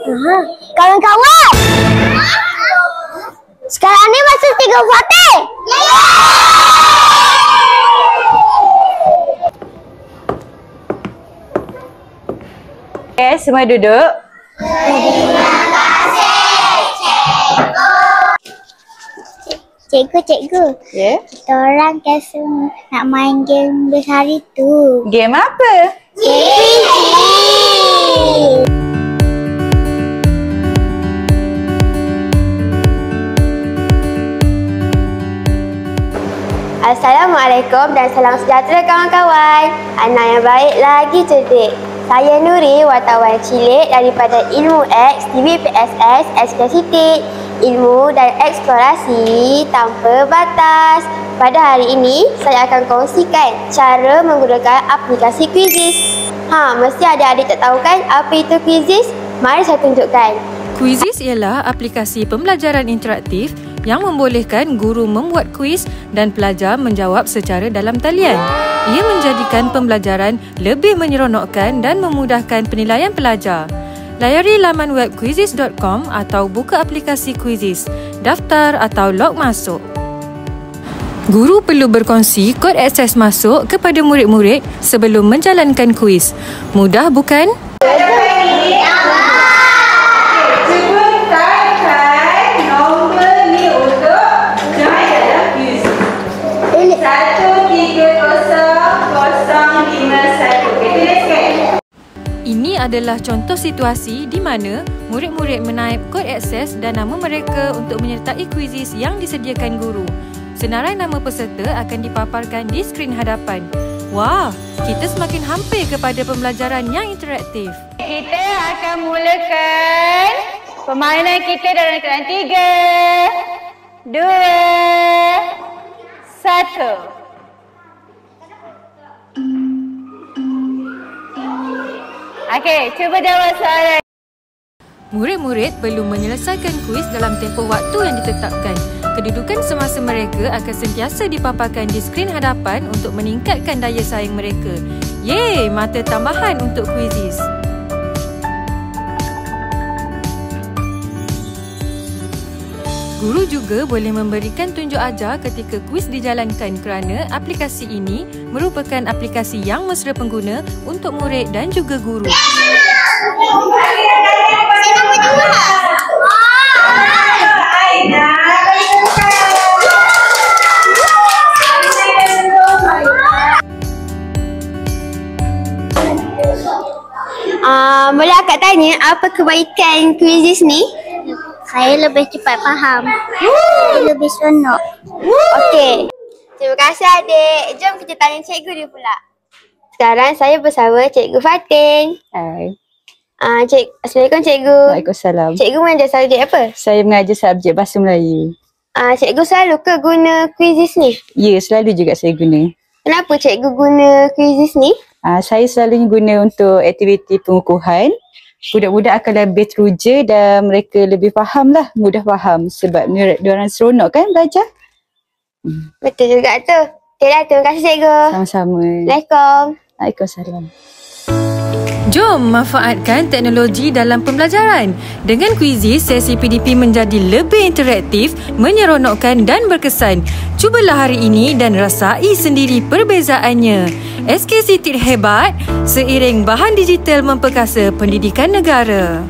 Kawan-kawan, sekarang ni masa Cikgu Fatih. Okay, semua duduk. Terima kasih, Cikgu. Cikgu. Ya. Kita orang kasi nak main game besar itu. Game apa? Assalamualaikum dan salam sejahtera kawan-kawan. Anak yang baik lagi cerdik. Saya Nuri, wartawan cilik daripada Ilmu X TVPSS SKCT. Ilmu dan eksplorasi tanpa batas. Pada hari ini, saya akan kongsikan cara menggunakan aplikasi Quizizz. Mesti adik-adik tak tahu kan apa itu Quizizz? Mari saya tunjukkan. Quizizz ialah aplikasi pembelajaran interaktif yang membolehkan guru membuat kuis dan pelajar menjawab secara dalam talian. Ia menjadikan pembelajaran lebih menyeronokkan dan memudahkan penilaian pelajar. Layari laman web quizizz.com atau buka aplikasi Quizizz, daftar atau log masuk. Guru perlu berkongsi kod akses masuk kepada murid-murid sebelum menjalankan kuis. Mudah bukan? Ini adalah contoh situasi di mana murid-murid menaip kod akses dan nama mereka untuk menyertai Quizizz yang disediakan guru. Senarai nama peserta akan dipaparkan di skrin hadapan. Wah, kita semakin hampir kepada pembelajaran yang interaktif. Kita akan mulakan permainan kita dalam keadaan 3, 2, 1. Okey, cuba jawab soalan. Murid-murid perlu menyelesaikan kuis dalam tempoh waktu yang ditetapkan. Kedudukan semasa mereka akan sentiasa dipaparkan di skrin hadapan untuk meningkatkan daya saing mereka. Yeay, mata tambahan untuk Quizizz. Guru juga boleh memberikan tunjuk ajar ketika kuis dijalankan kerana aplikasi ini merupakan aplikasi yang mesra pengguna untuk murid dan juga guru. Boleh akak tanya apa kebaikan Quizizz ni? Saya lebih cepat faham. Saya lebih seronok. Okey. Terima kasih adik. Jom kita tanya cikgu dia pula. Sekarang saya bersama Cikgu Fatin. Hai. Assalamualaikum cikgu. Waalaikumsalam. Cikgu mengajar subjek apa? Saya mengajar subjek Bahasa Melayu. Cikgu selalu ke guna Quizizz ni? Ya, selalu juga saya guna. Kenapa cikgu guna Quizizz ni? Saya selalunya guna untuk aktiviti pengukuhan. Budak-budak akan lebih teruja dan mereka lebih faham lah, mudah faham sebab diorang seronok kan belajar. Betul juga tu. Okey dah, terima kasih cikgu. Sama-sama. Assalamualaikum. Waalaikumsalam. Jom manfaatkan teknologi dalam pembelajaran. Dengan Quizizz, sesi PDP menjadi lebih interaktif, menyeronokkan dan berkesan. Cubalah hari ini dan rasai sendiri perbezaannya. SKCT hebat, seiring bahan digital memperkasa pendidikan negara.